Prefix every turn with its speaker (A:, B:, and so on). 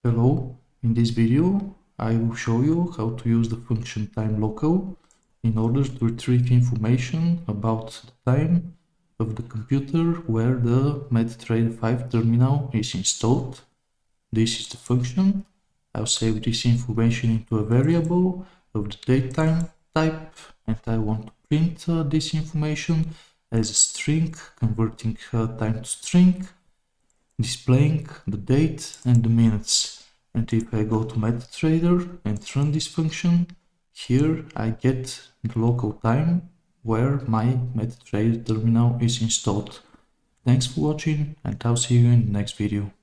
A: Hello, in this video I will show you how to use the function TimeLocal in order to retrieve information about the time of the computer where the MQL5 terminal is installed. This is the function. I'll save this information into a variable of the datetime type, and I want to print this information as a string, converting time to string, displaying the date and the minutes. And if I go to MetaTrader and run this function, here I get the local time where my MetaTrader terminal is installed. Thanks for watching, and I'll see you in the next video.